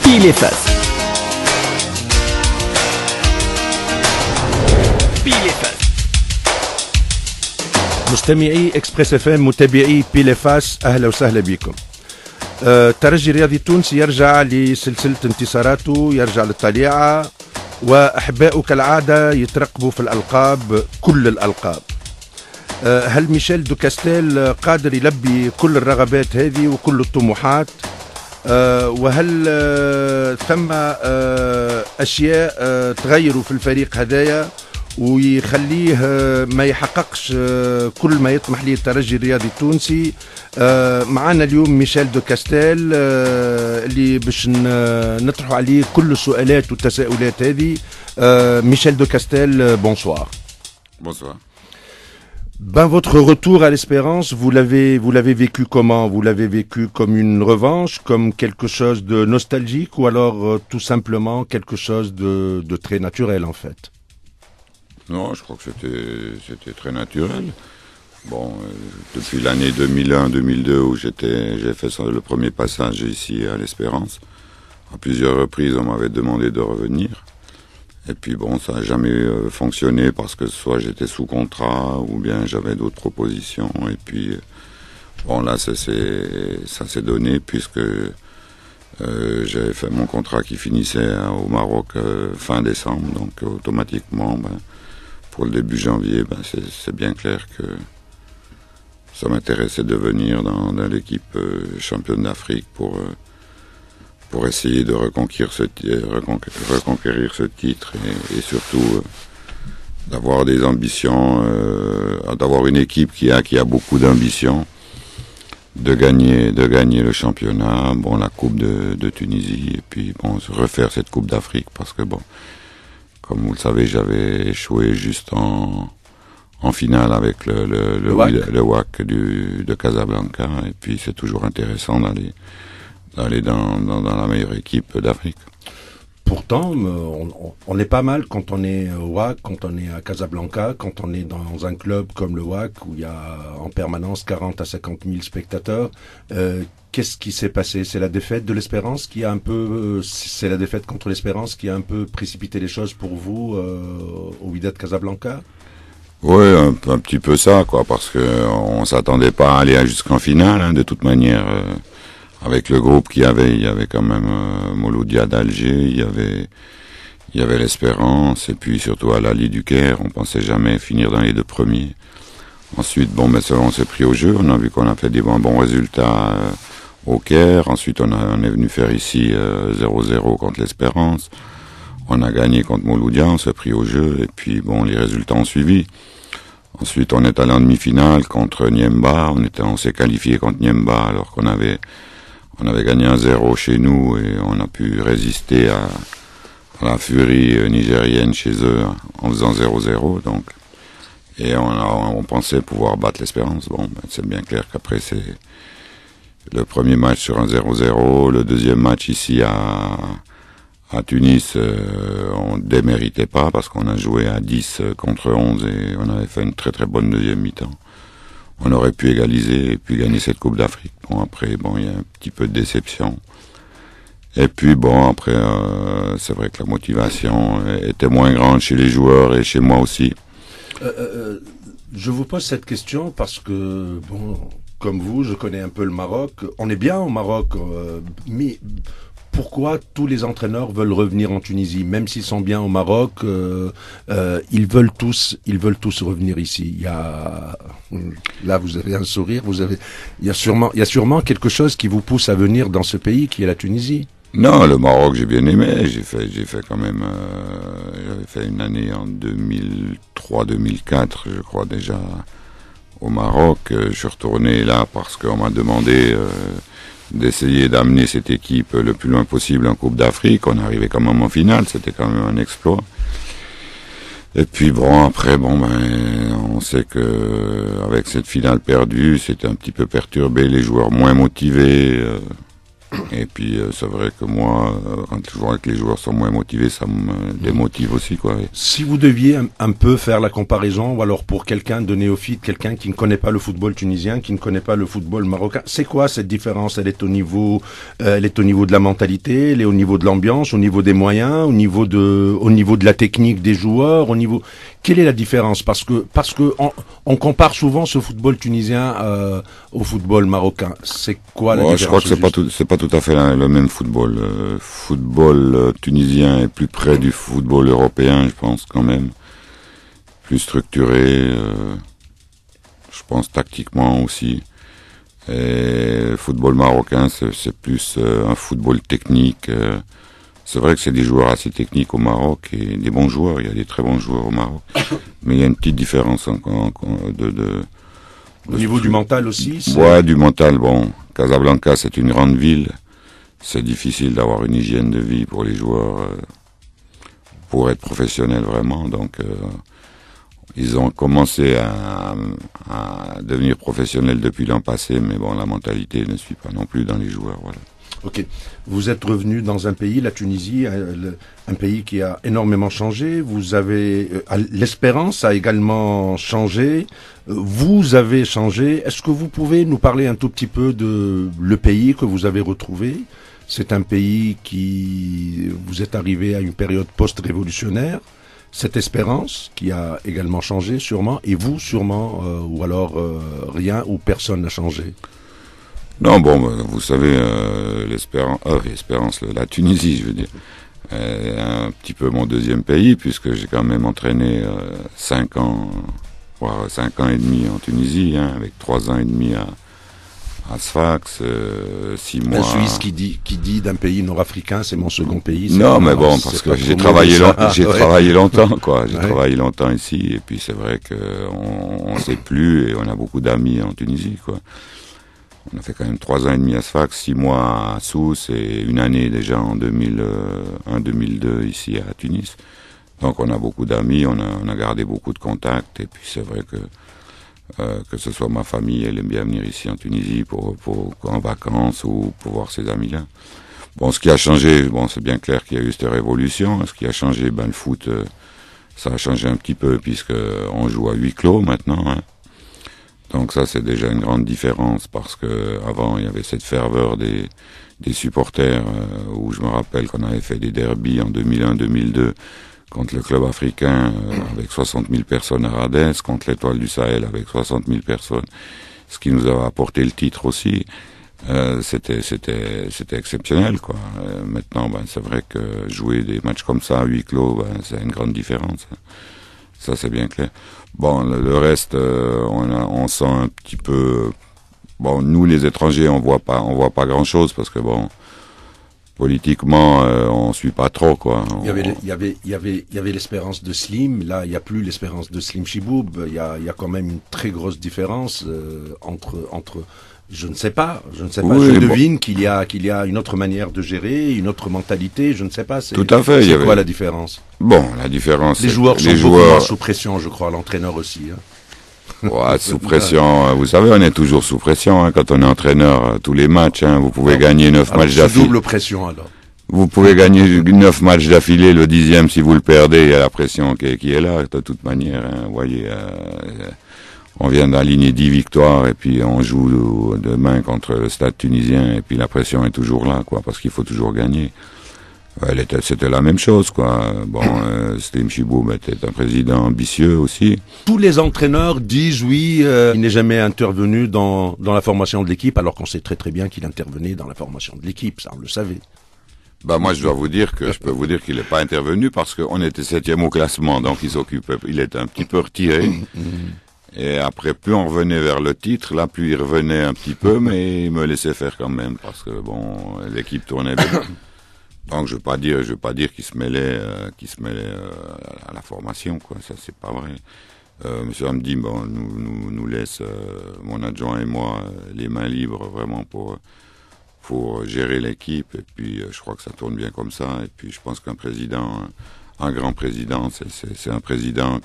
Pile et face. Pile et face. مستمعي اكسبريس اف ام، متابعي بيلي فاس، اهلا وسهلا بكم. الترجي الرياضي التونسي يرجع لسلسله انتصاراته، يرجع للطليعه، واحباؤه كالعاده يترقبوا في الالقاب، كل الالقاب. هل ميشيل دو كاستيل قادر يلبي كل الرغبات هذه وكل الطموحات؟ وهل ثم اشياء تغيروا في الفريق هذايا ويخليه ما يحققش كل ما يطمح ليه الترجي الرياضي التونسي؟ معنا اليوم ميشيل دو كاستيل اللي باش نطرحوا عليه كل السؤالات والتساؤلات هذه. ميشيل دو كاستيل، bonsoir. Bonsoir. Ben, votre retour à l'Espérance, vous l'avez vécu comment? Vous l'avez vécu comme une revanche, comme quelque chose de nostalgique, ou alors tout simplement quelque chose de très naturel en fait? Non, je crois que c'était très naturel. Bon, depuis l'année 2001-2002 où j'ai fait le premier passage ici à l'Espérance, à plusieurs reprises on m'avait demandé de revenir. Et puis bon, ça n'a jamais fonctionné parce que soit j'étais sous contrat ou bien j'avais d'autres propositions. Et puis bon, là ça s'est donné puisque j'avais fait mon contrat qui finissait au Maroc fin décembre. Donc automatiquement, pour le début janvier, c'est bien clair que ça m'intéressait de venir dans l'équipe championne d'Afrique pour essayer de reconquérir ce titre et surtout d'avoir des ambitions, d'avoir une équipe qui a beaucoup d'ambition, de gagner le championnat, bon, la Coupe de Tunisie, et puis bon, refaire cette Coupe d'Afrique parce que bon, comme vous le savez, j'avais échoué juste en finale avec le WAC de Casablanca, et puis c'est toujours intéressant d'aller dans la meilleure équipe d'Afrique. Pourtant, on est pas mal quand on est au WAC, quand on est à Casablanca, quand on est dans un club comme le WAC où il y a en permanence 40 à 50 000 spectateurs. Qu'est-ce qui s'est passé? C'est la défaite de l'Espérance qui a un peu, c'est la défaite contre l'Espérance qui a un peu précipité les choses pour vous au Wydad Casablanca? Oui, un petit peu ça, quoi, parce que on s'attendait pas à aller jusqu'en finale, hein, de toute manière. Avec le groupe il y avait quand même Mouloudia d'Alger, il y avait l'Espérance, et puis surtout à l'Ali du Caire, on pensait jamais finir dans les deux premiers. Ensuite, bon, on s'est pris au jeu, on a vu qu'on a fait des bons résultats au Caire. Ensuite, on est venu faire ici 0-0 contre l'Espérance. On a gagné contre Mouloudia, on s'est pris au jeu, et puis bon, les résultats ont suivi. Ensuite, on est allé en demi-finale contre Niemba, on s'est qualifié contre Niemba alors qu'on avait gagné 1-0 chez nous et on a pu résister à la furie nigérienne chez eux en faisant 0-0, donc. Et on pensait pouvoir battre l'Espérance. Bon, c'est bien clair qu'après c'est le premier match sur un 0-0, le deuxième match ici à Tunis, on déméritait pas parce qu'on a joué à 10 contre 11 et on avait fait une très très bonne deuxième mi-temps. On aurait pu égaliser et puis gagner cette Coupe d'Afrique. Bon, après, bon, il y a un petit peu de déception. Et puis, bon, après, c'est vrai que la motivation était moins grande chez les joueurs et chez moi aussi. Je vous pose cette question parce que, bon, comme vous, je connais un peu le Maroc. On est bien au Maroc, mais pourquoi tous les entraîneurs veulent revenir en Tunisie, même s'ils sont bien au Maroc, ils veulent tous revenir ici. Là, vous avez un sourire, il y a sûrement quelque chose qui vous pousse à venir dans ce pays qui est la Tunisie. Non, le Maroc, j'ai bien aimé. J'ai fait quand même, j'avais fait une année en 2003-2004, je crois déjà, au Maroc. Je suis retourné là parce qu'on m'a demandé d'essayer d'amener cette équipe le plus loin possible en Coupe d'Afrique. On est arrivé quand même en finale, c'était quand même un exploit. Et puis bon, après, on sait que avec cette finale perdue, c'était un petit peu perturbé, les joueurs moins motivés. Et puis c'est vrai que moi, quand je vois que les joueurs sont moins motivés, ça me démotive aussi, quoi. Si vous deviez un peu faire la comparaison, ou alors pour quelqu'un de néophyte, quelqu'un qui ne connaît pas le football tunisien, qui ne connaît pas le football marocain, c'est quoi cette différence? Elle est au niveau de la mentalité, elle est au niveau de l'ambiance, au niveau des moyens, au niveau de la technique des joueurs, au niveau. Quelle est la différence? Parce que on compare souvent ce football tunisien au football marocain. C'est quoi la différence? Je crois que c'est pas tout à fait le même football. Le football tunisien est plus près du football européen, je pense quand même, plus structuré. Je pense tactiquement aussi. Et le football marocain, c'est plus un football technique. C'est vrai que c'est des joueurs assez techniques au Maroc et des bons joueurs. Il y a des très bons joueurs au Maroc, mais il y a une petite différence au niveau du mental aussi. Ouais, du mental. Bon, Casablanca, c'est une grande ville. C'est difficile d'avoir une hygiène de vie pour les joueurs pour être professionnels vraiment. Donc, ils ont commencé à devenir professionnels depuis l'an passé, mais bon, la mentalité ne suit pas non plus dans les joueurs. Voilà. Ok. Vous êtes revenu dans un pays, la Tunisie, un pays qui a énormément changé. Vous avez l'espérance a également changé. Vous avez changé. Est-ce que vous pouvez nous parler un tout petit peu de le pays que vous avez retrouvé? C'est un pays qui vous êtes arrivé à une période post-révolutionnaire. Cette espérance qui a également changé sûrement, et vous sûrement, ou alors rien, ou personne n'a changé. Non, bon, vous savez, l'espérance, la Tunisie, je veux dire, un petit peu mon deuxième pays, puisque j'ai quand même entraîné 5 ans, voire 5 ans et demi en Tunisie, avec 3 ans et demi à Sfax, 6 mois. Un Suisse qui dit d'un pays nord-africain, c'est mon second pays. Non, mais bon, parce que j'ai travaillé longtemps, quoi. J'ai travaillé longtemps ici, et puis c'est vrai que on sait plus, et on a beaucoup d'amis en Tunisie, quoi. On a fait quand même 3 ans et demi à Sfax, 6 mois à Sousse et une année déjà en 2001-2002 ici à Tunis. Donc on a beaucoup d'amis, on a gardé beaucoup de contacts, et puis c'est vrai que ce soit ma famille, elle aime bien venir ici en Tunisie pour en vacances ou pour voir ses amis là. Bon, ce qui a changé, bon, c'est bien clair qu'il y a eu cette révolution. Ce qui a changé, le foot, ça a changé un petit peu puisque on joue à huis clos maintenant. Donc ça, c'est déjà une grande différence parce que avant il y avait cette ferveur des supporters où je me rappelle qu'on avait fait des derbies en 2001-2002 contre le club africain avec 60 000 personnes à Radès, contre l'Étoile du Sahel avec 60 000 personnes, ce qui nous a apporté le titre aussi. C'était exceptionnel, quoi. Maintenant, c'est vrai que jouer des matchs comme ça à huis clos, c'est une grande différence. Ça, c'est bien clair. Bon, le reste, on sent un petit peu. Bon, nous, les étrangers, on voit pas grand-chose parce que bon, politiquement, on suit pas trop, quoi. Il y avait l'espérance de Slim. Là, il y a plus l'espérance de Slim Chiboub. Il y a quand même une très grosse différence entre. Je ne sais pas. Oui, je devine qu'il y a une autre manière de gérer, une autre mentalité. Je ne sais pas. Tout à fait. C'est quoi la différence? Bon, la différence. Les joueurs sont beaucoup moins sous pression, je crois. L'entraîneur aussi. Ouais, sous pression. Vous savez, on est toujours sous pression quand on est entraîneur. Tous les matchs, vous pouvez gagner 9 matchs d'affilée. Double pression alors. Vous pouvez gagner 9 matchs d'affilée. Le 10e, si vous le perdez, il y a la pression qui est là. De toute manière, vous voyez. On vient d'aligner 10 victoires et puis on joue demain contre le Stade tunisien et puis la pression est toujours là, quoi, parce qu'il faut toujours gagner. C'était la même chose, quoi. Bon, Slim Chiboub était un président ambitieux aussi. Tous les entraîneurs disent oui, il n'est jamais intervenu dans la formation de l'équipe, alors qu'on sait très très bien qu'il intervenait dans la formation de l'équipe, ça on le savait. Moi je peux vous dire qu'il n'est pas intervenu parce qu'on était 7e au classement, donc il était un petit peu retiré. Et après, plus on revenait vers le titre, là, plus il revenait un petit peu, mais il me laissait faire quand même, parce que bon, l'équipe tournait bien. Donc, je veux pas dire qu'il se mêlait à la formation, quoi. Ça, c'est pas vrai. Monsieur Hamdi, bon, nous laisse, mon adjoint et moi, les mains libres, vraiment pour gérer l'équipe. Et puis, je crois que ça tourne bien comme ça. Et puis, je pense qu'un grand président, c'est un président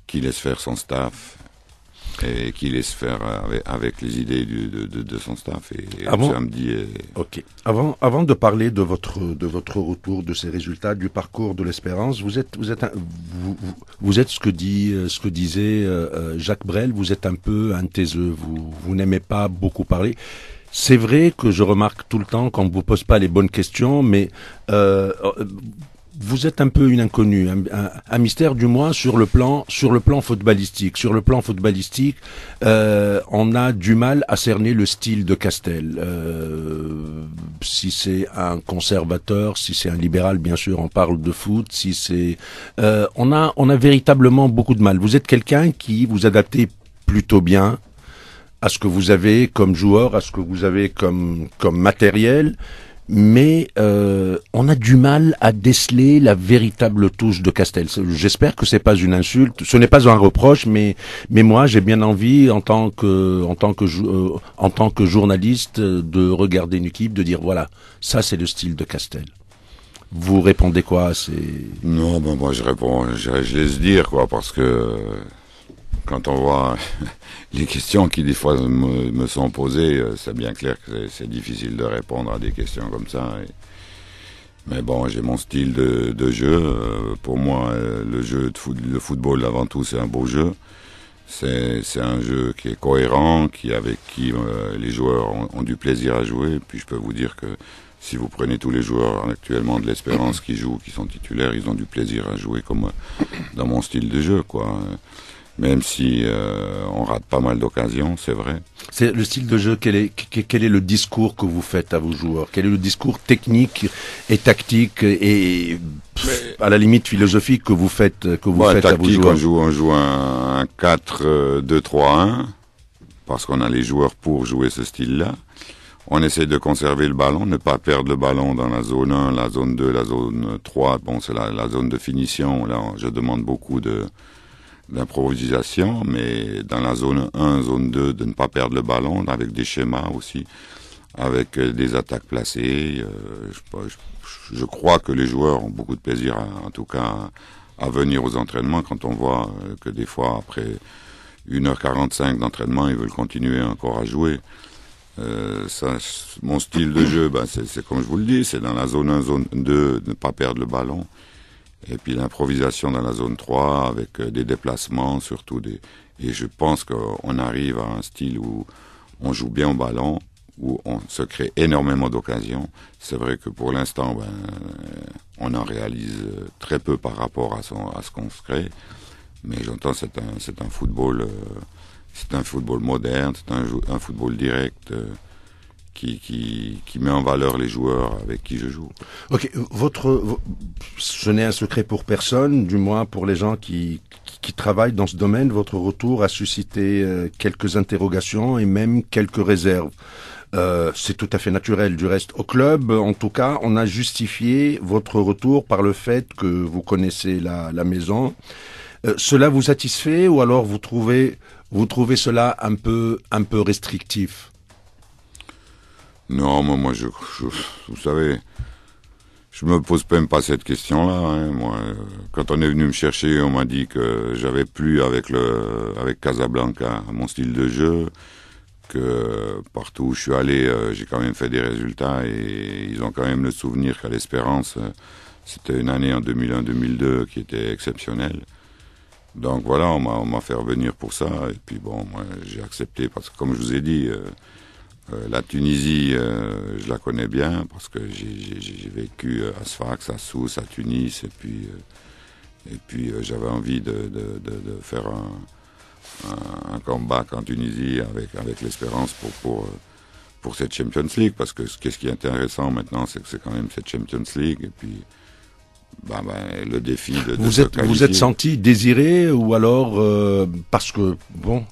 qui laisse faire son staff. et qui laisse faire avec les idées de son staff. Et samedi. Ok. Avant de parler de votre retour, de ces résultats, du parcours de l'Espérance, vous êtes ce que disait Jacques Brel. Vous êtes un peu un taiseux. Vous n'aimez pas beaucoup parler. C'est vrai que je remarque tout le temps qu'on ne vous pose pas les bonnes questions, mais vous êtes un peu une inconnue, un mystère du moins sur le plan footballistique. Sur le plan footballistique, on a du mal à cerner le style de Castel. Si c'est un conservateur, si c'est un libéral, bien sûr, on parle de foot. Si c'est, on a véritablement beaucoup de mal. Vous êtes quelqu'un qui vous adaptez plutôt bien à ce que vous avez comme joueur, à ce que vous avez comme matériel. Mais on a du mal à déceler la véritable touche de Castel. J'espère que c'est pas une insulte, ce n'est pas un reproche, mais moi j'ai bien envie en tant que journaliste de regarder une équipe, de dire voilà, ça c'est le style de Castel. Vous répondez quoi? Non, ben moi je réponds, je laisse dire quoi, parce que quand on voit les questions qui des fois me sont posées, c'est bien clair que c'est difficile de répondre à des questions comme ça. Mais bon, j'ai mon style de jeu. Pour moi, le football avant tout, c'est un beau jeu. C'est un jeu qui est cohérent, avec qui les joueurs ont du plaisir à jouer. Et puis je peux vous dire que si vous prenez tous les joueurs actuellement de l'Espérance qui jouent, qui sont titulaires, ils ont du plaisir à jouer comme dans mon style de jeu, quoi. Même si on rate pas mal d'occasions, c'est vrai. C'est le style de jeu. Quel est le discours que vous faites à vos joueurs? Quel est le discours technique et tactique et à la limite philosophique que vous faites à vos joueurs? On joue un 4-2-3-1 parce qu'on a les joueurs pour jouer ce style-là. On essaie de conserver le ballon, ne pas perdre le ballon dans la zone 1, la zone 2, la zone 3. Bon, c'est la zone de finition. Là, je demande beaucoup d'improvisation, mais dans la zone 1, zone 2, de ne pas perdre le ballon, avec des schémas aussi, avec des attaques placées. Je crois que les joueurs ont beaucoup de plaisir, en tout cas, à venir aux entraînements quand on voit que des fois, après 1h45 d'entraînement, ils veulent continuer encore à jouer. Mon style de jeu, c'est comme je vous le dis, c'est dans la zone 1, zone 2, de ne pas perdre le ballon. Et puis l'improvisation dans la zone 3 avec des déplacements, surtout et je pense qu'on arrive à un style où on joue bien au ballon, où on se crée énormément d'occasions. C'est vrai que pour l'instant, on en réalise très peu par rapport à ce qu'on se crée. Mais j'entends, c'est un football moderne, c'est un football direct. Qui met en valeur les joueurs avec qui je joue. Ok, ce n'est un secret pour personne, du moins pour les gens qui travaillent dans ce domaine. Votre retour a suscité quelques interrogations et même quelques réserves. C'est tout à fait naturel. Du reste, au club, en tout cas, on a justifié votre retour par le fait que vous connaissez la maison. Cela vous satisfait ou alors vous trouvez cela un peu restrictif? Non, moi, vous savez, je me pose même pas cette question-là. Hein. Moi, quand on est venu me chercher, on m'a dit que j'avais plus avec Casablanca mon style de jeu, que partout où je suis allé, j'ai quand même fait des résultats et ils ont quand même le souvenir qu'à l'Espérance, c'était une année en 2001-2002 qui était exceptionnelle. Donc voilà, on m'a fait revenir pour ça et puis bon, moi j'ai accepté parce que comme je vous ai dit. La Tunisie, je la connais bien parce que j'ai vécu à Sfax, à Sousse, à Tunis, et puis j'avais envie de faire un comeback en Tunisie avec l'Espérance pour cette Champions League, parce que ce qui est intéressant maintenant, c'est que c'est quand même cette Champions League, et puis le défi de se qualifier. Vous êtes senti désiré ou alors parce que bon.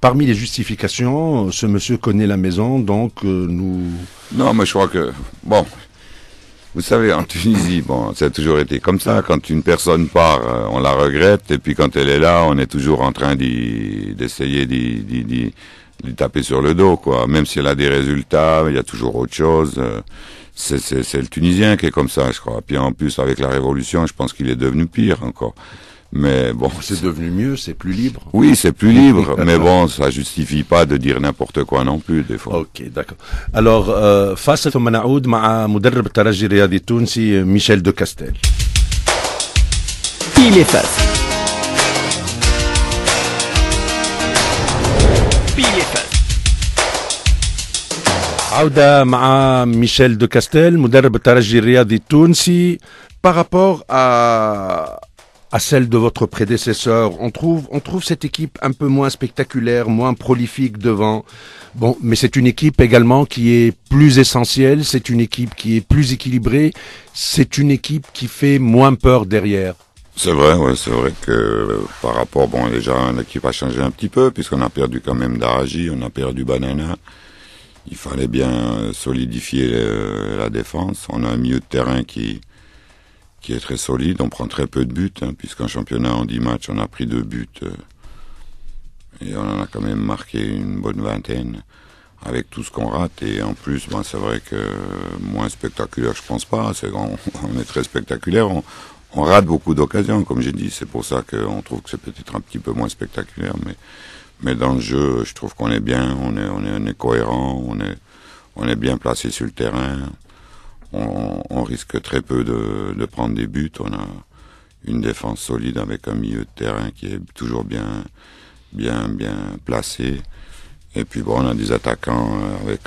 Parmi les justifications, ce monsieur connaît la maison, donc nous... Non, mais je crois que... Bon, vous savez, en Tunisie, ça a toujours été comme ça. Quand une personne part, on la regrette, et puis quand elle est là, on est toujours en train d'essayer d'y taper sur le dos, quoi. Même si elle a des résultats, il y a toujours autre chose. C'est le Tunisien qui est comme ça, je crois. Puis en plus, avec la révolution, je pense qu'il est devenu pire encore. Mais bon. C'est devenu mieux, c'est plus libre. Oui, c'est plus libre, mais bon, ça justifie pas de dire n'importe quoi non plus, des fois. اوكي داكور. الوغ فاصل ثم نعود مع مدرب الترجي الرياضي التونسي ميشيل دو كاستيل. Pile et face. Pile et face. عودة مع ميشيل دو كاستيل مدرب الترجي الرياضي التونسي. Par rapport à celle de votre prédécesseur, on trouve cette équipe un peu moins spectaculaire, moins prolifique devant. Bon, mais c'est une équipe également qui est plus essentielle, c'est une équipe qui est plus équilibrée, c'est une équipe qui fait moins peur derrière. C'est vrai, ouais, c'est vrai que par rapport, bon, déjà l'équipe a changé un petit peu puisqu'on a perdu quand même Daraji, on a perdu Banana. Il fallait bien solidifier la défense. On a un milieu de terrain qui est très solide. On prend très peu de buts, hein, puisqu'en championnat, en 10 matchs, on a pris 2 buts. Et on en a quand même marqué une bonne vingtaine avec tout ce qu'on rate. Et en plus, ben, c'est vrai que moins spectaculaire, je pense pas. On est très spectaculaire. On rate beaucoup d'occasions, comme j'ai dit. C'est pour ça qu'on trouve que c'est peut-être un petit peu moins spectaculaire. Mais dans le jeu, je trouve qu'on est bien. On est cohérent. On est bien placé sur le terrain. On risque très peu de prendre des buts. On a une défense solide avec un milieu de terrain qui est toujours bien placé. Et puis bon, on a des attaquants avec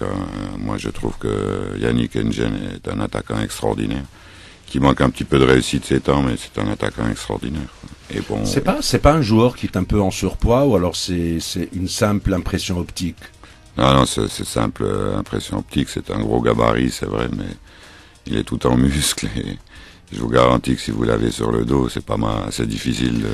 moi je trouve que Yannick Ngen est un attaquant extraordinaire, qui manque un petit peu de réussite ces temps, mais c'est un attaquant extraordinaire. Et bon. C'est pas un joueur qui est un peu en surpoids, ou alors c'est une simple impression optique? Non, c'est simple impression optique. C'est un gros gabarit, c'est vrai, mais il est tout en muscle et je vous garantis que si vous l'avez sur le dos, c'est difficile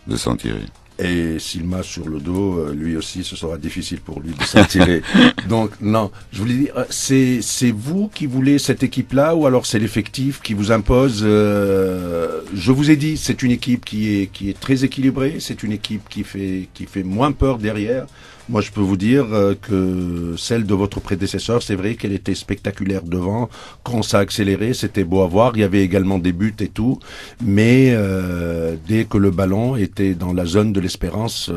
de s'en tirer. Et s'il m'a sur le dos, lui aussi, ce sera difficile pour lui de s'en tirer. Donc, non, je voulais dire, c'est vous qui voulez cette équipe-là, ou alors c'est l'effectif qui vous impose? Je vous ai dit, c'est une équipe qui est très équilibrée, c'est une équipe qui fait moins peur derrière. Moi, je peux vous dire que celle de votre prédécesseur, c'est vrai qu'elle était spectaculaire devant. Quand ça a accéléré, c'était beau à voir. Il y avait également des buts et tout. Mais dès que le ballon était dans la zone de l'espérance,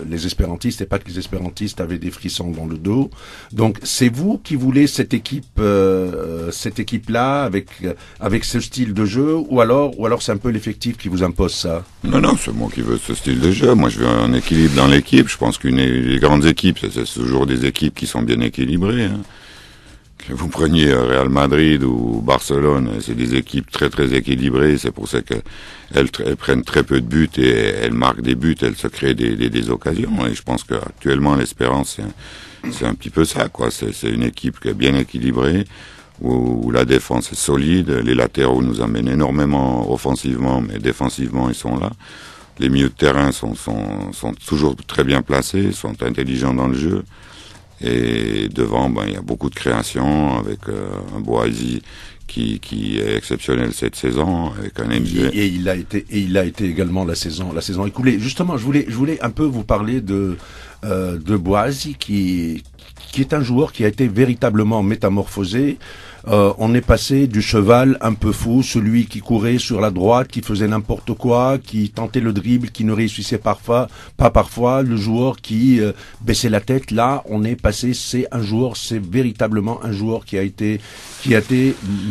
les espérantistes, et pas que les espérantistes avaient des frissons dans le dos. Donc, c'est vous qui voulez cette équipe-là avec ce style de jeu, ou alors c'est un peu l'effectif qui vous impose ça? Non, c'est moi qui veux ce style de jeu. Moi, je veux un équilibre dans l'équipe. Je pense les grandes équipes, c'est toujours des équipes qui sont bien équilibrées. Hein. Que vous preniez Real Madrid ou Barcelone, c'est des équipes très très équilibrées. C'est pour ça qu'elles prennent très peu de buts et elles marquent des buts, elles se créent des occasions. Et je pense qu'actuellement l'Espérance, c'est un petit peu ça, quoi. C'est une équipe qui est bien équilibrée, où la défense est solide. Les latéraux nous amènent énormément offensivement, mais défensivement ils sont là. Les milieux de terrain sont toujours très bien placés, sont intelligents dans le jeu. Et devant, il y a beaucoup de création avec un Boazi qui est exceptionnel cette saison, avec un NG. Et il a été également la saison écoulée. Justement, je voulais un peu vous parler de Boazi qui est un joueur qui a été véritablement métamorphosé. On est passé du cheval un peu fou, celui qui courait sur la droite, qui faisait n'importe quoi, qui tentait le dribble, qui ne réussissait pas parfois, le joueur qui baissait la tête. Là, on est passé, c'est véritablement un joueur qui a été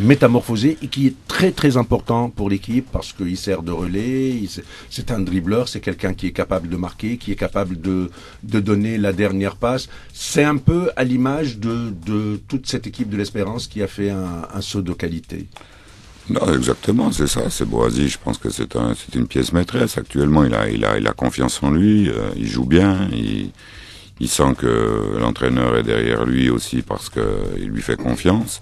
métamorphosé et qui est très très important pour l'équipe parce qu'il sert de relais, c'est un dribbleur, c'est quelqu'un qui est capable de marquer, qui est capable de donner la dernière passe. C'est un peu à l'image de toute cette équipe de l'Espérance qui a fait un saut de qualité. Non, exactement, c'est ça, c'est Boazi. Je pense que c'est une pièce maîtresse. Actuellement, il a confiance en lui, il joue bien, il sent que l'entraîneur est derrière lui aussi parce que il lui fait confiance.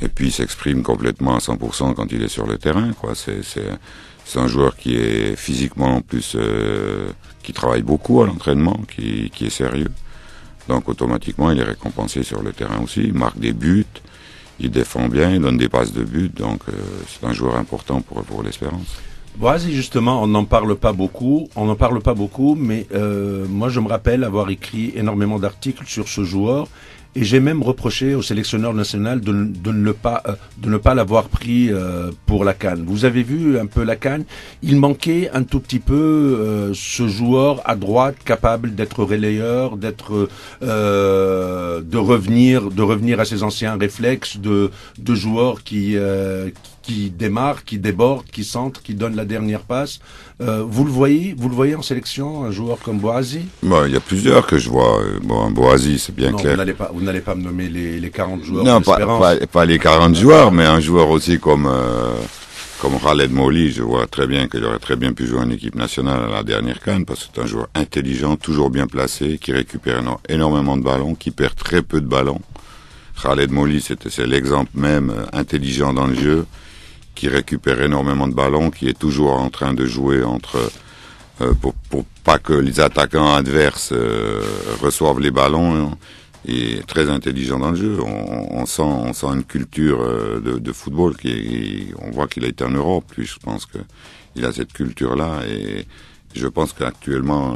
Et puis il s'exprime complètement à 100% quand il est sur le terrain, quoi. C'est un joueur qui est physiquement en plus, qui travaille beaucoup à l'entraînement, qui est sérieux. Donc automatiquement, il est récompensé sur le terrain aussi. Il marque des buts, il défend bien, il donne des passes de but. Donc c'est un joueur important pour l'Espérance. Boazi, justement, on n'en parle pas beaucoup, mais moi je me rappelle avoir écrit énormément d'articles sur ce joueur Et j'ai même reproché au sélectionneur national de ne pas l'avoir pris pour la CAN. Vous avez vu un peu la CAN, il manquait un tout petit peu ce joueur à droite capable d'être relayeur, de revenir à ses anciens réflexes de joueurs qui démarre, qui déborde, qui centre, qui donne la dernière passe. Vous le voyez en sélection, un joueur comme Bouazi? Bon, il y a plusieurs que je vois. Bon, Bouazi, c'est bien clair. Vous n'allez pas me nommer les 40 joueurs. Non, pas les 40 joueurs, mais un joueur aussi comme Khaled Mouli. Je vois très bien qu'il aurait très bien pu jouer en équipe nationale à la dernière CAN, parce que c'est un joueur intelligent, toujours bien placé, qui récupère énormément de ballons, qui perd très peu de ballons. Khaled Mouli, c'est l'exemple même intelligent dans le jeu, qui récupère énormément de ballons, qui est toujours en train de jouer pour pas que les attaquants adverses reçoivent les ballons, et très intelligent dans le jeu. On sent une culture de football on voit qu'il a été en Europe, puis je pense que il a cette culture-là, et je pense qu'actuellement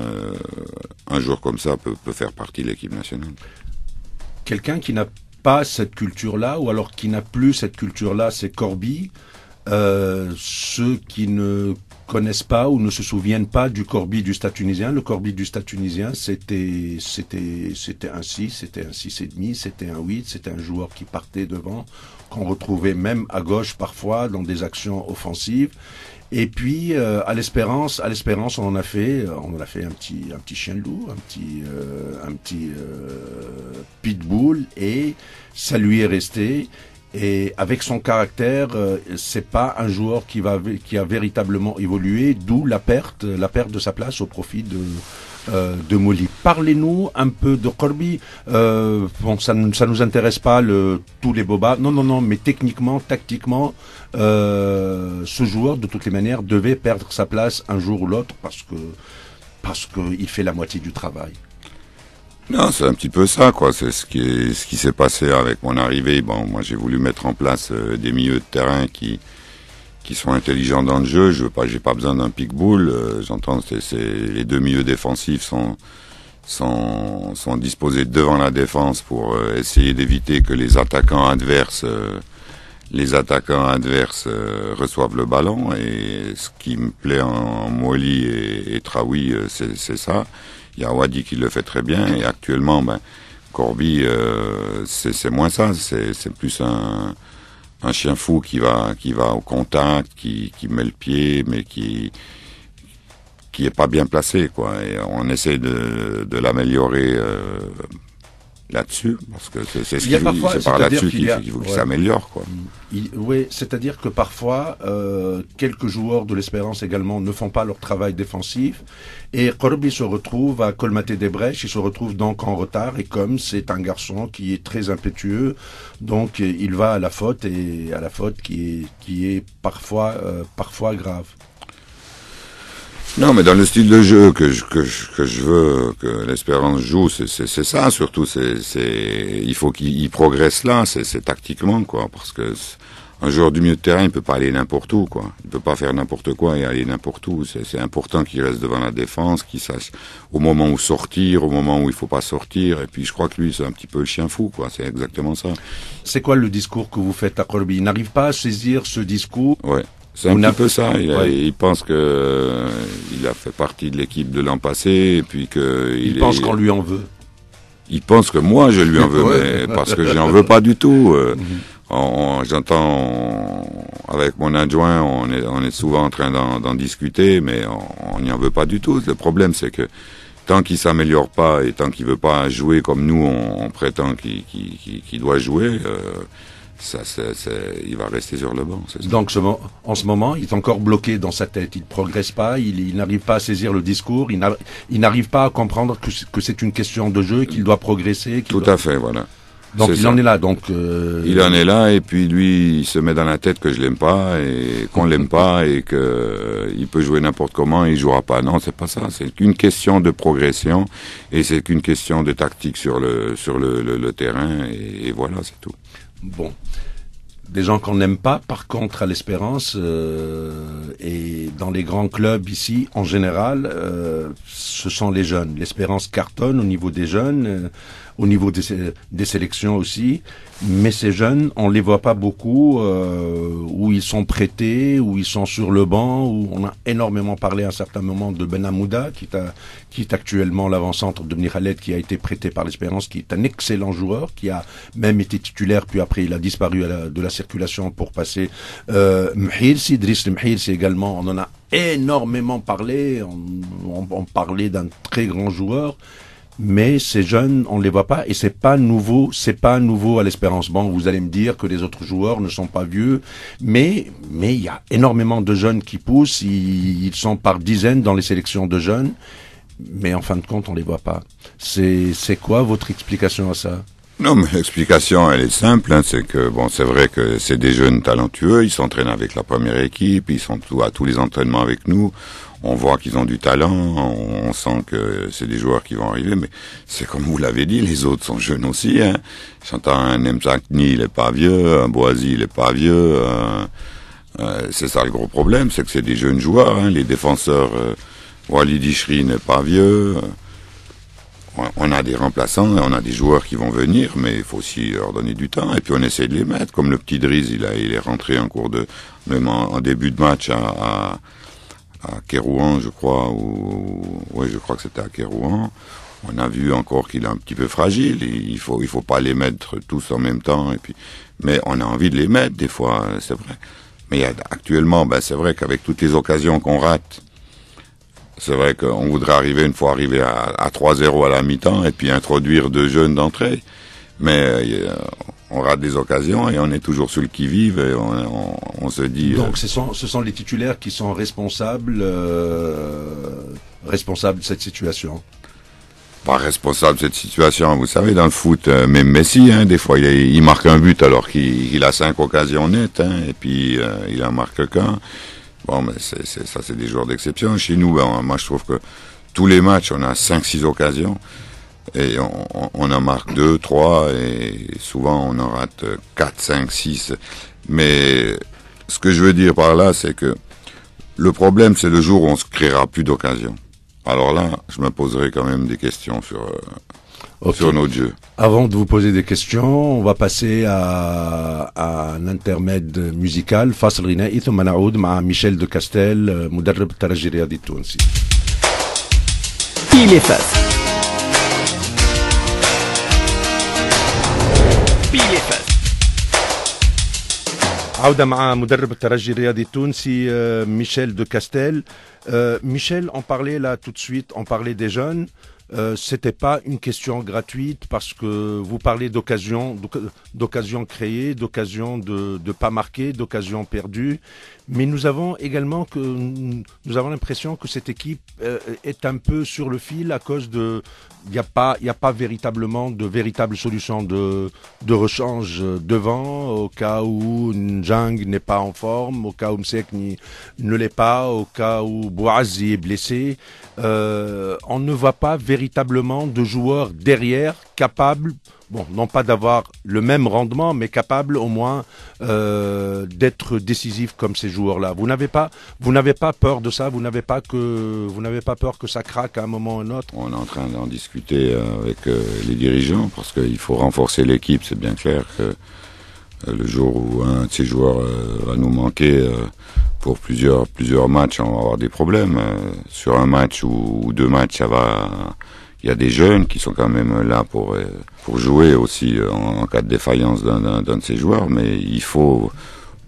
un joueur comme ça peut faire partie de l'équipe nationale. Quelqu'un qui n'a pas cette culture-là, ou alors qui n'a plus cette culture-là, c'est Corby. Ceux qui ne connaissent pas ou ne se souviennent pas du Corby du Stade Tunisien, le Corby du Stade Tunisien, c'était un 6, c'était un 6,5, c'était un 8, c'était un joueur qui partait devant, qu'on retrouvait même à gauche parfois dans des actions offensives. Et puis à l'Espérance, on en a fait un petit chien de loup, un petit pitbull, et ça lui est resté. Et avec son caractère, c'est pas un joueur qui a véritablement évolué, d'où la perte de sa place au profit de Mouli. Parlez-nous un peu de Corby. Bon, ça nous intéresse pas tous les bobas. Non, mais techniquement, tactiquement, ce joueur, de toutes les manières, devait perdre sa place un jour ou l'autre parce que il fait la moitié du travail. Non, c'est un petit peu ça, quoi. C'est ce qui s'est passé avec mon arrivée. Bon, moi, j'ai voulu mettre en place des milieux de terrain qui sont intelligents dans le jeu. J'ai pas besoin d'un pitbull. J'entends, les deux milieux défensifs sont disposés devant la défense pour essayer d'éviter que les attaquants adverses reçoivent le ballon. Et ce qui me plaît en Mouli et Traoui, c'est ça. Il y a Wadi qui le fait très bien, et actuellement, Corby, c'est moins ça. C'est plus un chien fou qui va au contact, qui met le pied, mais qui est pas bien placé, quoi. Et on essaie de l'améliorer là-dessus, parce que c'est par là-dessus qu'il faut qu'il s'améliore, quoi. Oui, c'est-à-dire que parfois, quelques joueurs de l'Espérance également ne font pas leur travail défensif, et Corby se retrouve à colmater des brèches, il se retrouve donc en retard, et comme c'est un garçon qui est très impétueux, donc il va à la faute, et à la faute qui est parfois grave. Non, mais dans le style de jeu que je veux que l'Espérance joue, c'est ça surtout. Il faut qu'il progresse là. C'est tactiquement, quoi, parce que un joueur du milieu de terrain, il peut pas aller n'importe où, quoi. Il peut pas faire n'importe quoi et aller n'importe où. C'est important qu'il reste devant la défense, qu'il sache au moment où sortir, au moment où il faut pas sortir. Et puis je crois que lui, c'est un petit peu le chien fou, quoi. C'est exactement ça. C'est quoi le discours que vous faites à Corby? Il n'arrive pas à saisir ce discours. Ouais. C'est un petit peu ça. Il pense que il a fait partie de l'équipe de l'an passé, et puis que il pense qu'on lui en veut. Il pense que moi je lui en veux, mais parce que je n'en veux pas du tout. J'entends avec mon adjoint, on est souvent en train d'en discuter, mais on n'y en veut pas du tout. Le problème, c'est que tant qu'il s'améliore pas et tant qu'il veut pas jouer comme nous, on prétend qu'il doit jouer. Il va rester sur le banc. C'est ça. Donc en ce moment, il est encore bloqué dans sa tête. Il ne progresse pas, il n'arrive pas à saisir le discours, il n'arrive pas à comprendre que c'est une question de jeu, qu'il doit progresser. À fait, voilà. Donc il en est là. Donc il en est là, et puis lui, il se met dans la tête que je l'aime pas et qu'on l'aime pas et que il peut jouer n'importe comment et il jouera pas. Non, c'est pas ça. C'est qu'une question de progression et c'est qu'une question de tactique sur le terrain, et voilà, c'est tout. Bon, des gens qu'on n'aime pas, par contre, à l'Espérance, et dans les grands clubs ici, en général, ce sont les jeunes. L'Espérance cartonne au niveau des jeunes. au niveau des sélections aussi. Mais ces jeunes, on les voit pas beaucoup, où ils sont prêtés, où ils sont sur le banc, où on a énormément parlé à un certain moment de Ben Amouda, qui est actuellement l'avant-centre de Khaled, qui a été prêté par l'Espérance, qui est un excellent joueur, qui a même été titulaire, puis après il a disparu de la circulation pour passer. Mhirsi, Driss Mhirsi également, on en a énormément parlé, on parlait d'un très grand joueur. Mais ces jeunes, on les voit pas, et c'est pas nouveau à l'Espérance Banque. Vous allez me dire que les autres joueurs ne sont pas vieux, mais il y a énormément de jeunes qui poussent, ils sont par dizaines dans les sélections de jeunes, mais en fin de compte, on les voit pas. C'est quoi votre explication à ça? Non, mais l'explication, elle est simple, hein, c'est que, bon, c'est vrai que c'est des jeunes talentueux, ils s'entraînent avec la première équipe, ils sont à tous les entraînements avec nous, on voit qu'ils ont du talent, on sent que c'est des joueurs qui vont arriver, mais c'est comme vous l'avez dit, les autres sont jeunes aussi, hein. J'entends un Mzakni, il est pas vieux, un Boisi, il est pas vieux, c'est ça le gros problème, c'est que c'est des jeunes joueurs, hein. Les défenseurs, Walid Ishri n'est pas vieux, on a des remplaçants et on a des joueurs qui vont venir, mais il faut aussi leur donner du temps. Et puis on essaie de les mettre. Comme le petit Driz, il est rentré en cours de, même en début de match à Kérouan, je crois, oui, je crois que c'était à Kérouan. On a vu encore qu'il est un petit peu fragile. Il faut pas les mettre tous en même temps. Et puis, mais on a envie de les mettre des fois, c'est vrai. Mais actuellement, c'est vrai qu'avec toutes les occasions qu'on rate, c'est vrai qu'on voudrait arriver à 3-0 à la mi-temps et puis introduire 2 jeunes d'entrée. Mais on rate des occasions et on est toujours sur le qui-vive et on se dit... Donc ce sont les titulaires qui sont responsables de cette situation. Pas responsable de cette situation. Vous savez, dans le foot, même Messi, hein, des fois, il marque un but alors qu'il a 5 occasions nettes, hein, et puis il en marque qu'un. Bon, mais ça, c'est des joueurs d'exception. Chez nous, moi, je trouve que tous les matchs, on a 5-6 occasions. Et on en marque 2, 3, et souvent, on en rate 4, 5, 6. Mais ce que je veux dire par là, c'est que le problème, c'est le jour où on se créera plus d'occasions. Alors là, je me poserai quand même des questions sur notre jeu. Avant de vous poser des questions, on va passer à un intermède musical. فاصل غنائي ثم نعود مع ميشيل دو كاستيل مدرب الترجي الرياضي التونسي. عودة مع مدرب الترجي الرياضي التونسي ميشيل دو كاستيل. Michel, on parlait là tout de suite, on parlait des jeunes. C'était pas une question gratuite parce que vous parlez d'occasion créée, d'occasion de pas marquer, d'occasion perdue. Mais nous avons l'impression que cette équipe est un peu sur le fil à cause de, il y a pas véritablement de véritable solution de rechange devant au cas où Njang n'est pas en forme, au cas où Msek ne l'est pas, au cas où Bouazi est blessé. On ne voit pas véritablement de joueurs derrière capables, bon, non pas d'avoir le même rendement, mais capables au moins d'être décisifs comme ces joueurs-là. Vous n'avez pas peur de ça, vous n'avez pas peur que ça craque à un moment ou à un autre. On est en train d'en discuter avec les dirigeants parce qu'il faut renforcer l'équipe. C'est bien clair que le jour où un de ces joueurs va nous manquer pour plusieurs matchs, on va avoir des problèmes. Sur un match ou 2 matchs, ça va. Il y a des jeunes qui sont quand même là pour jouer aussi en cas de défaillance d'un de ces joueurs, mais il faut,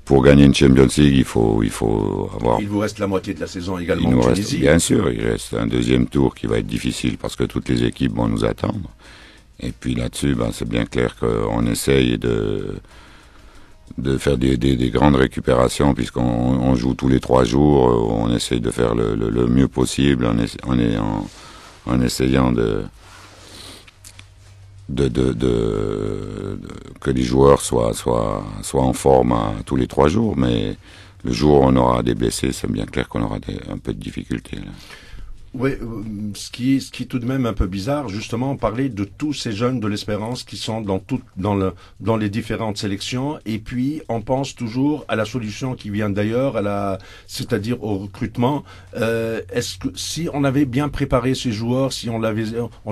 pour gagner une Champions League, il faut avoir... Il vous reste la moitié de la saison également en Tunisie. Bien sûr, il reste un deuxième tour qui va être difficile parce que toutes les équipes vont nous attendre. Et puis là-dessus, c'est bien clair qu'on essaye de faire des grandes récupérations puisqu'on joue tous les 3 jours, on essaye de faire le mieux possible, en essayant que les joueurs soient en forme tous les 3 jours, mais le jour où on aura des blessés, c'est bien clair qu'on aura un peu de difficultés. Là. Oui, ce qui est tout de même un peu bizarre, justement, on parlait de tous ces jeunes de l'Espérance qui sont dans les différentes sélections, et puis on pense toujours à la solution qui vient d'ailleurs, c'est-à-dire au recrutement. Est-ce que si on avait bien préparé ces joueurs, si on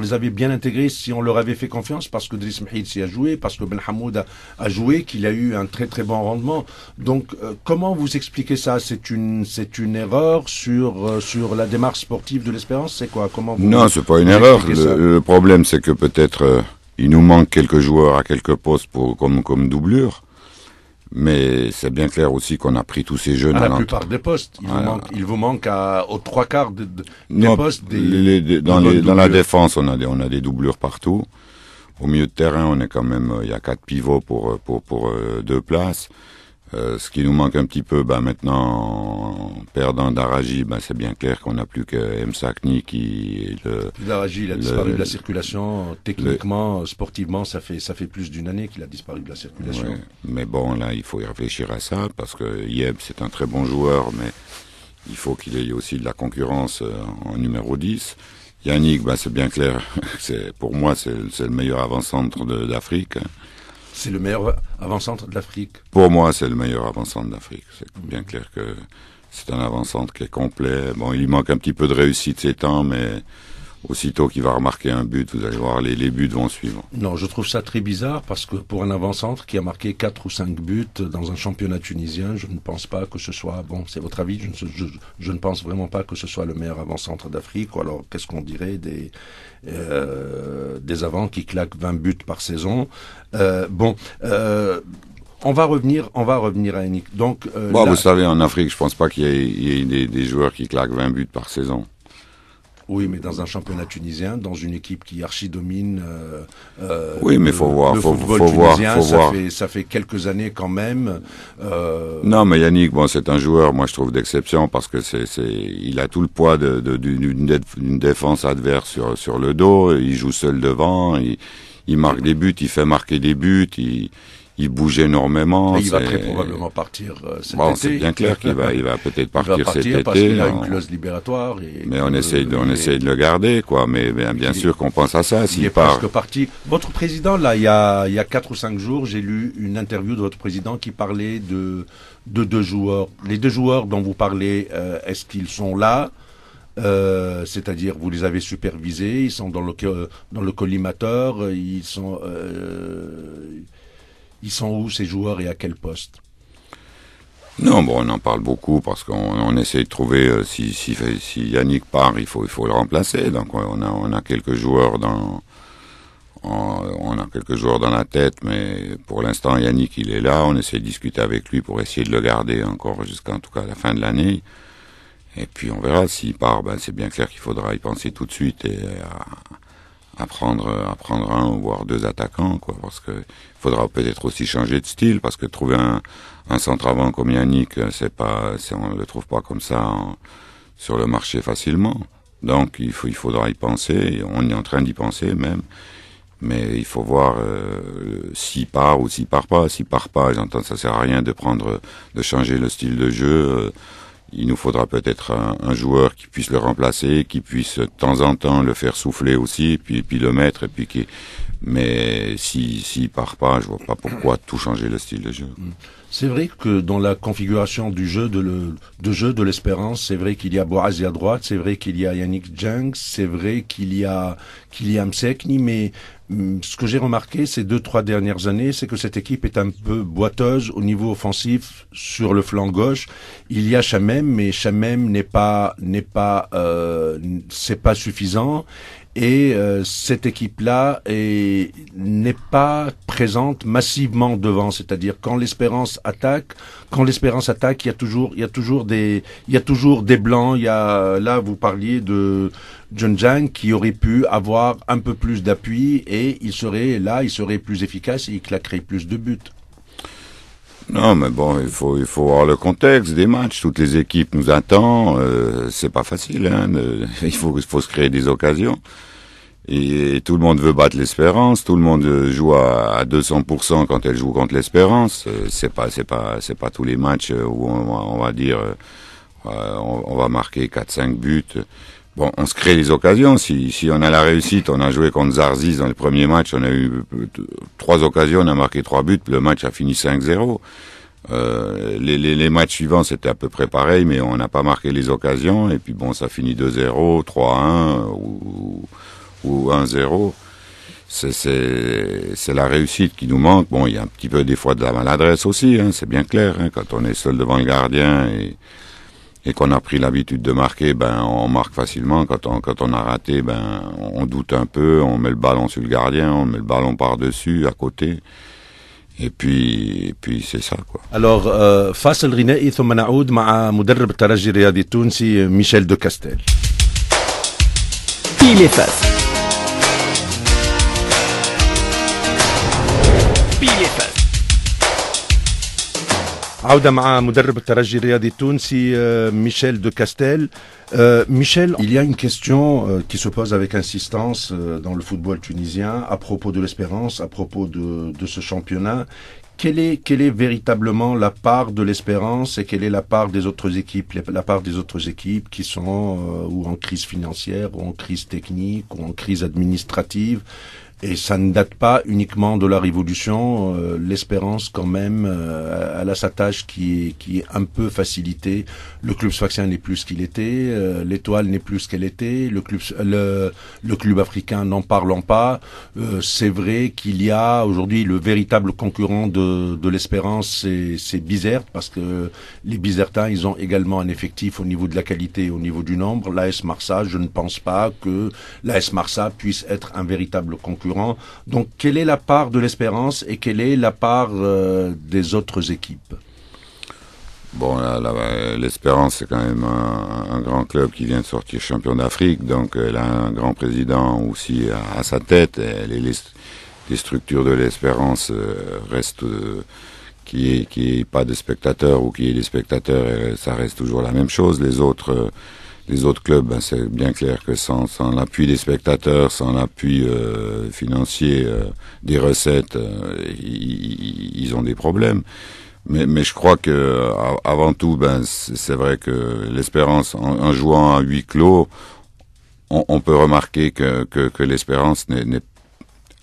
les avait bien intégrés, si on leur avait fait confiance, parce que Driss Mhid s'y a joué, parce que Ben Hamoud a joué, qu'il a eu un très très bon rendement. Donc, comment vous expliquez ça? C'est une erreur sur la démarche sportive de l'Espérance, c'est quoi? Comment vous, Non, c'est pas une erreur. Le problème, c'est que peut-être il nous manque quelques joueurs à quelques postes comme doublure. Mais c'est bien clair aussi qu'on a pris tous ces jeunes à la plupart des postes. Il vous manque aux trois quarts des postes. Dans la défense, on a des doublures partout. Au milieu de terrain, on est quand même, il y a 4 pivots pour 2 places. Ce qui nous manque un petit peu, maintenant, en perdant Daraji, c'est bien clair qu'on n'a plus que Msakni qui Daraji, il a disparu de la circulation. Techniquement, sportivement, ça fait plus d'une année qu'il a disparu de la circulation. Ouais, mais bon, là, il faut y réfléchir à ça, parce que Yeb, c'est un très bon joueur, mais il faut qu'il ait aussi de la concurrence en numéro 10. Yannick, c'est bien clair, pour moi, c'est le meilleur avant-centre d'Afrique. C'est le meilleur avant-centre de l'Afrique. Pour moi, c'est le meilleur avant-centre d'Afrique. C'est bien clair que c'est un avant-centre qui est complet. Bon, il manque un petit peu de réussite ces temps, mais aussitôt qu'il va remarquer un but, vous allez voir, les buts vont suivre. Non, je trouve ça très bizarre parce que pour un avant-centre qui a marqué 4 ou 5 buts dans un championnat tunisien, je ne pense pas que ce soit, bon, c'est votre avis, je ne pense vraiment pas que ce soit le meilleur avant-centre d'Afrique. Ou alors, qu'est-ce qu'on dirait des avants qui claquent 20 buts par saison. On va revenir à Yannick. Donc, vous savez, en Afrique, je pense pas qu'il y ait des joueurs qui claquent 20 buts par saison. Oui, mais dans un championnat tunisien, dans une équipe qui archi-domine oui, mais faut voir, le faut football tunisien, ça fait quelques années quand même. Non, mais Yannick, c'est un joueur, moi je trouve d'exception parce que il a tout le poids d'une défense adverse sur le dos. Il joue seul devant, il marque des buts, il fait marquer des buts, il bouge énormément. Il va très probablement partir cet été. C'est bien clair qu'il va peut-être partir cet été. Parce qu'il a une clause libératoire. Mais on essaye de le garder, quoi. Mais bien sûr qu'on pense à ça. Il est presque parti. Votre président, là, il y a 4 ou 5 jours, j'ai lu une interview de votre président qui parlait de 2 joueurs. Les 2 joueurs dont vous parlez, est-ce qu'ils sont là? C'est-à-dire vous les avez supervisés, ils sont dans le collimateur, ils sont où ces joueurs et à quel poste? Non, on en parle beaucoup parce qu'on essaie de trouver si Yannick part, il faut le remplacer. Donc on a quelques joueurs on a quelques joueurs dans la tête, mais pour l'instant Yannick il est là. On essaie de discuter avec lui pour essayer de le garder encore jusqu'en tout cas à la fin de l'année. Et puis on verra s'il part. C'est bien clair qu'il faudra y penser tout de suite et à prendre un voire 2 attaquants, quoi, parce que il faudra peut-être aussi changer de style, parce que trouver un centre avant comme Yannick, on le trouve pas comme ça sur le marché facilement. Donc il faudra y penser, on est en train d'y penser même, mais il faut voir s'il part ou s'il part pas. S'il part pas, j'entends, ça sert à rien de changer le style de jeu. Il nous faudra peut-être un joueur qui puisse le remplacer, qui puisse de temps en temps le faire souffler aussi, puis le mettre, mais s'il part pas, je vois pas pourquoi tout changer le style de jeu. C'est vrai que dans la configuration du jeu de l'Espérance, c'est vrai qu'il y a Bouazi à droite, c'est vrai qu'il y a Yannick Djeng, c'est vrai qu'il y a Msekni, mais ce que j'ai remarqué ces 2-3 dernières années, c'est que cette équipe est un peu boiteuse au niveau offensif sur le flanc gauche. Il y a Chamem, mais Chamem c'est pas suffisant. Et cette équipe-là n'est pas présente massivement devant, c'est-à-dire quand l'Espérance attaque, il y a toujours des blancs. Là vous parliez de John Jang qui aurait pu avoir un peu plus d'appui et il serait plus efficace et il claquerait plus de buts. Non, mais bon, il faut voir le contexte des matchs. Toutes les équipes nous attendent. C'est pas facile, hein. Il faut se créer des occasions. Et tout le monde veut battre l'Espérance. Tout le monde joue à 200% quand elle joue contre l'Espérance. C'est pas tous les matchs où on va dire, on va marquer 4-5 buts. Bon, on se crée les occasions. Si on a la réussite, on a joué contre Zarzis dans le premier match, on a eu 3 occasions, on a marqué 3 buts, le match a fini 5-0. Les matchs suivants, c'était à peu près pareil, mais on n'a pas marqué les occasions, et puis bon, ça finit 2-0, 3-1 ou 1-0. C'est la réussite qui nous manque. Bon, il y a un petit peu des fois de la maladresse aussi, hein, c'est bien clair, hein, quand on est seul devant le gardien et qu'on a pris l'habitude de marquer, ben on marque facilement. Quand on a raté, ben on doute un peu, on met le ballon sur le gardien, on met le ballon par-dessus, à côté. Et puis c'est ça quoi. Alors فاصل غنائي ثم نعود مع مدرب الترجي الرياضي التونسي ميشيل دو كاستيل. Pile et face. عودة مع مدرب الترجي الرياضي التونسي ميشيل دو كاستيل. Michel, il y a une question qui se pose avec insistance dans le football tunisien à propos de l'Espérance, à propos de ce championnat. Quelle est véritablement la part de l'Espérance et quelle est la part des autres équipes, la part des autres équipes qui sont ou en crise financière, ou en crise technique, ou en crise administrative? Et ça ne date pas uniquement de la Révolution. L'Espérance, quand même, elle a sa tâche qui est un peu facilitée. Le club sfaxien n'est plus ce qu'il était. L'Étoile n'est plus ce qu'elle était. Le club africain, n'en parlons pas. C'est vrai qu'il y a aujourd'hui le véritable concurrent de l'Espérance, c'est Bizerte, parce que les Bizertins, ils ont également un effectif au niveau de la qualité et au niveau du nombre. L'AS Marsa, je ne pense pas que l'AS Marsa puisse être un véritable concurrent. Donc, quelle est la part de l'Espérance et quelle est la part des autres équipes? Bon, l'Espérance, c'est quand même un grand club qui vient de sortir champion d'Afrique, donc elle a un grand président aussi à sa tête. Les structures de l'Espérance restent, qui est pas de spectateurs ou qui est des spectateurs, ça reste toujours la même chose. Les autres clubs, ben, c'est bien clair que sans l'appui des spectateurs, sans l'appui financier des recettes, ils ont des problèmes. Mais je crois que avant tout, ben c'est vrai que l'Espérance, en jouant à huis clos, on peut remarquer que l'Espérance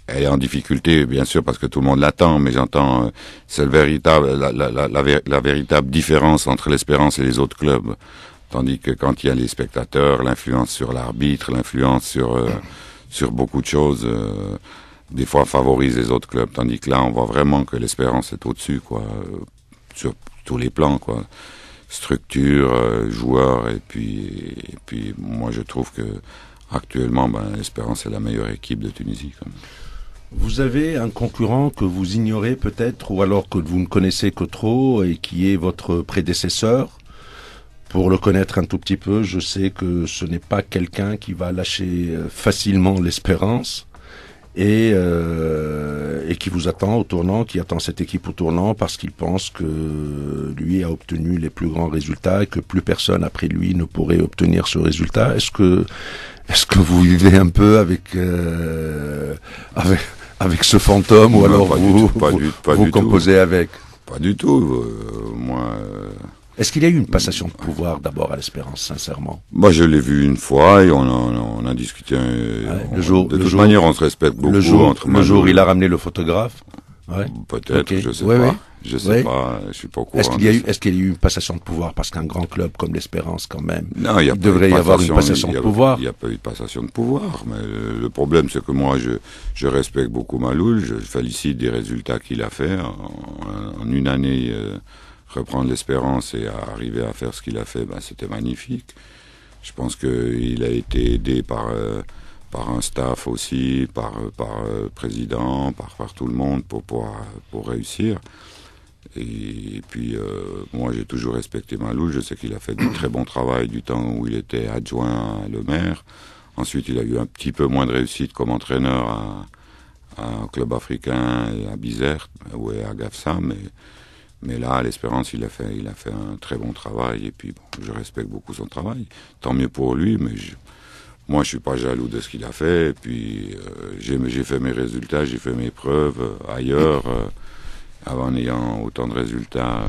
elle est en difficulté, bien sûr, parce que tout le monde l'attend, mais j'entends, c'est la véritable différence entre l'Espérance et les autres clubs. Tandis que quand il y a les spectateurs, l'influence sur l'arbitre, l'influence sur beaucoup de choses, des fois favorise les autres clubs. Tandis que là, on voit vraiment que l'Espérance est au-dessus, quoi, sur tous les plans, quoi. Structure, joueurs, et puis moi je trouve que actuellement, ben, l'Espérance est la meilleure équipe de Tunisie, quand même. Vous avez un concurrent que vous ignorez peut-être, ou alors que vous ne connaissez que trop, et qui est votre prédécesseur. Pour le connaître un tout petit peu, je sais que ce n'est pas quelqu'un qui va lâcher facilement l'Espérance et qui vous attend au tournant, qui attend cette équipe au tournant parce qu'il pense que lui a obtenu les plus grands résultats et que plus personne après lui ne pourrait obtenir ce résultat. Est-ce que vous vivez un peu avec ce fantôme, ou alors vous composez avec? Pas du tout. Moi. Est-ce qu'il y a eu une passation de pouvoir d'abord à l'Espérance, sincèrement? Moi, je l'ai vu une fois et on a discuté. De toute manière, on se respecte beaucoup. Le jour, il a ramené le photographe. Ouais. Peut-être, okay. Je sais pas. Ouais. Je sais pas. Je suis pas au courant. Est-ce qu'il y a eu une passation de pouvoir, parce qu'un grand club comme l'Espérance, quand même, non, il devrait y avoir une passation de pouvoir. Il n'y a pas eu de passation de pouvoir, mais le problème, c'est que moi, je respecte beaucoup Maloul. Je félicite des résultats qu'il a fait en une année. Reprendre l'Espérance et arriver à faire ce qu'il a fait, ben, c'était magnifique. Je pense qu'il a été aidé par un staff aussi, par le président, par tout le monde pour réussir. Et puis, moi, j'ai toujours respecté Maloul. Je sais qu'il a fait du très bon travail du temps où il était adjoint à le maire. Ensuite, il a eu un petit peu moins de réussite comme entraîneur à un club africain et à Bizerte ou à Gafsa, mais là, à l'Espérance, il a fait un très bon travail, et puis bon, je respecte beaucoup son travail. Tant mieux pour lui, mais moi, je suis pas jaloux de ce qu'il a fait, et puis j'ai fait mes résultats, j'ai fait mes preuves ailleurs, avant en ayant autant de résultats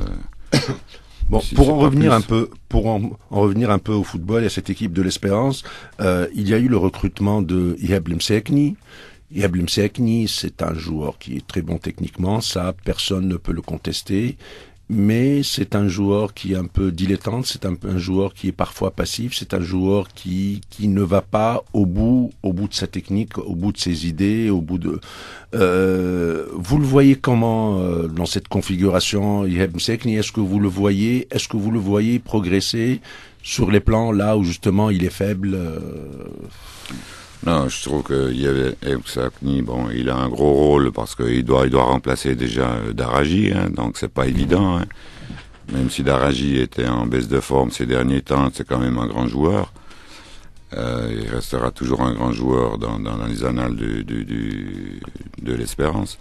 Bon, Si pour c'est en pas revenir plus. un peu, en revenir un peu au football et à cette équipe de l'Espérance, il y a eu le recrutement de Ihab Lemsekni. Ihab Lemsekni, c'est un joueur qui est très bon techniquement, ça, personne ne peut le contester. Mais c'est un joueur qui est un peu dilettante, c'est un joueur qui est parfois passif, c'est un joueur qui ne va pas au bout de sa technique, au bout de ses idées, au bout de. Vous le voyez comment dans cette configuration, Ihab Msekni? Est-ce que vous le voyez progresser sur les plans là où justement il est faible? Non, je trouve qu'il y avait Sakni, bon, il a un gros rôle parce qu'il doit remplacer déjà Daraji, hein, donc c'est pas évident. Hein. Même si Daraji était en baisse de forme ces derniers temps, c'est quand même un grand joueur. Il restera toujours un grand joueur dans les annales de l'Espérance.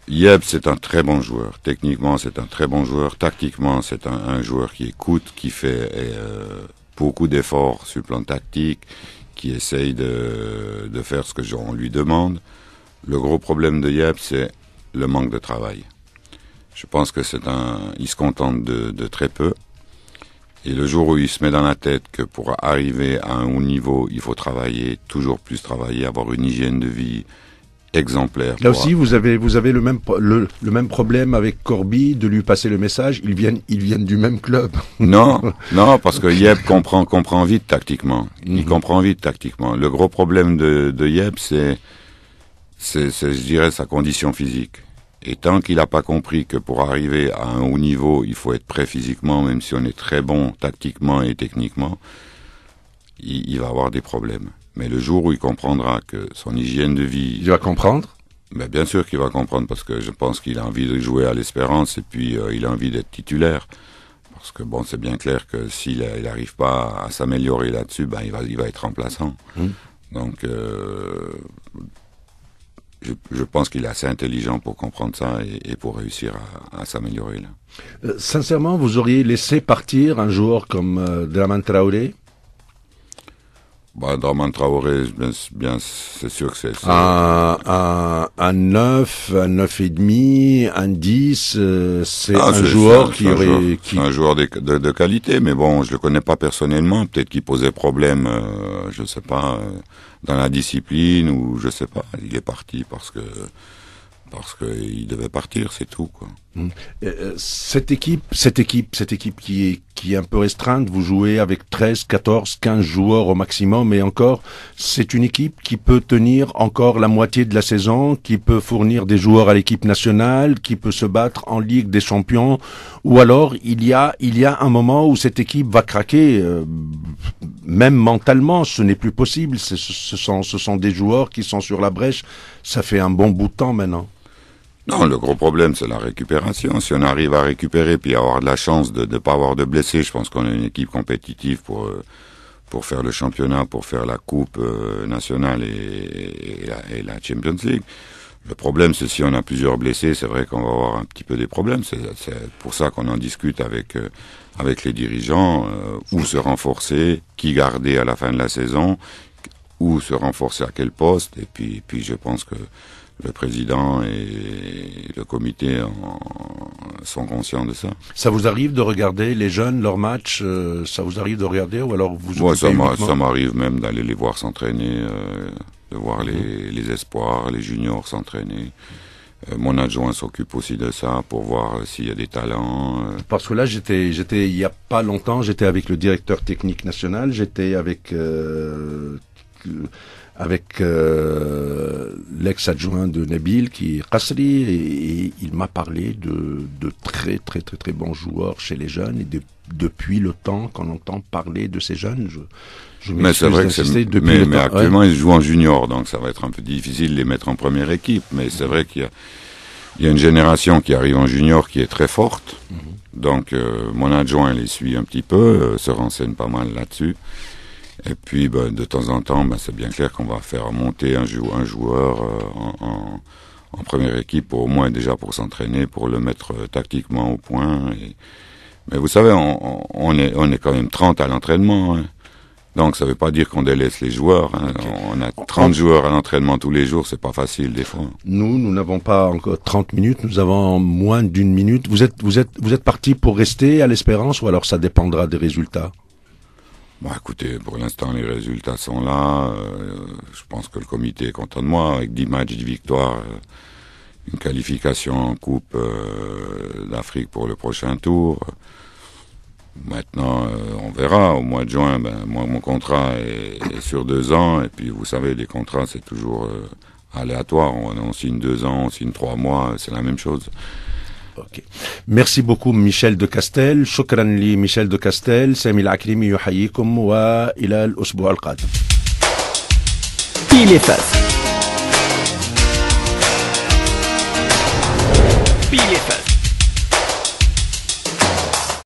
Yeb, c'est un très bon joueur. Techniquement, c'est un très bon joueur. Tactiquement, c'est un joueur qui écoute, qui fait beaucoup d'efforts sur le plan tactique, qui essaye de faire ce que on lui demande. Le gros problème de Yeb, c'est le manque de travail. Je pense que il se contente de très peu. Et le jour où il se met dans la tête que pour arriver à un haut niveau, il faut travailler, toujours plus travailler, avoir une hygiène de vie exemplaire. Là aussi, vous avez le même problème avec Corby, de lui passer le message. Ils viennent du même club. Non, parce que Yeb comprend vite tactiquement. Il comprend vite tactiquement. Le gros problème de Yeb, c'est, je dirais, sa condition physique. Et tant qu'il n'a pas compris que pour arriver à un haut niveau, il faut être prêt physiquement, même si on est très bon tactiquement et techniquement, il va avoir des problèmes. Mais le jour où il comprendra que son hygiène de vie... Il va comprendre? Ben bien sûr qu'il va comprendre, parce que je pense qu'il a envie de jouer à l'Espérance et puis il a envie d'être titulaire. Parce que bon, c'est bien clair que s'il n'arrive pas à s'améliorer là-dessus, ben il va être remplaçant. Donc je pense qu'il est assez intelligent pour comprendre ça et pour réussir à s'améliorer là. Sincèrement, vous auriez laissé partir un joueur comme Draman Traoré? Bah, Draman Traoré, bien, c'est sûr que c'est... Un 9, un 9,5, un 10, c'est un joueur qui aurait... C'est un joueur de qualité, mais bon, je le connais pas personnellement. Peut-être qu'il posait problème, je sais pas, dans la discipline, ou je sais pas. Il est parti parce que il devait partir, c'est tout, quoi. Cette équipe qui est un peu restreinte, vous jouez avec 13, 14, 15 joueurs au maximum, et encore, c'est une équipe qui peut tenir encore la moitié de la saison, qui peut fournir des joueurs à l'équipe nationale, qui peut se battre en Ligue des Champions, ou alors il y a un moment où cette équipe va craquer, même mentalement, ce n'est plus possible, ce sont des joueurs qui sont sur la brèche, ça fait un bon bout de temps maintenant. Non, le gros problème, c'est la récupération. Si on arrive à récupérer puis avoir de la chance de ne pas avoir de blessés, je pense qu'on a une équipe compétitive pour faire le championnat, pour faire la coupe nationale et la Champions League. Le problème, c'est si on a plusieurs blessés, c'est vrai qu'on va avoir un petit peu des problèmes. C'est pour ça qu'on en discute avec les dirigeants, où se renforcer, qui garder à la fin de la saison, où se renforcer à quel poste. Et puis je pense que le président et le comité sont conscients de ça. Ça vous arrive de regarder les jeunes, leurs matchs, ça vous arrive de regarder, ou alors vous ça m'arrive même d'aller les voir s'entraîner, de voir les espoirs, les juniors s'entraîner. Mon adjoint s'occupe aussi de ça pour voir s'il y a des talents. Parce que là, j'étais il y a pas longtemps, j'étais avec le directeur technique national, j'étais avec l'ex-adjoint de Nabil, qui est Qasri, et il m'a parlé de très très très très bons joueurs chez les jeunes, et depuis le temps qu'on entend parler de ces jeunes, mais c'est vrai que mais actuellement ils jouent en junior, donc ça va être un peu difficile de les mettre en première équipe, mais c'est vrai qu'il y a une génération qui arrive en junior qui est très forte, donc mon adjoint les suit un petit peu, se renseigne pas mal là-dessus. Et puis, de temps en temps, c'est bien clair qu'on va faire monter un joueur en première équipe, au moins déjà pour s'entraîner, pour le mettre tactiquement au point. Mais vous savez, on est quand même 30 à l'entraînement. Hein. Donc ça veut pas dire qu'on délaisse les joueurs. Hein. On a 30 joueurs à l'entraînement tous les jours, c'est pas facile des fois. Nous n'avons pas encore 30 minutes, nous avons moins d'une minute. Vous êtes parti pour rester à l'Espérance ou alors ça dépendra des résultats? Bon, écoutez, pour l'instant les résultats sont là. Je pense que le comité est content de moi avec 10 matchs, 10 victoires, une qualification en Coupe d'Afrique pour le prochain tour. Maintenant, on verra. Au mois de juin, moi, mon contrat est sur 2 ans. Et puis, vous savez, les contrats, c'est toujours aléatoire. On signe 2 ans, on signe 3 mois. C'est la même chose. Okay. Merci beaucoup Michel de Castel. شكرا لميشيل دو كاستيل. سامي العكريمي يحييكم وإلى الأسبوع القادم. Pile et face. Pile et face.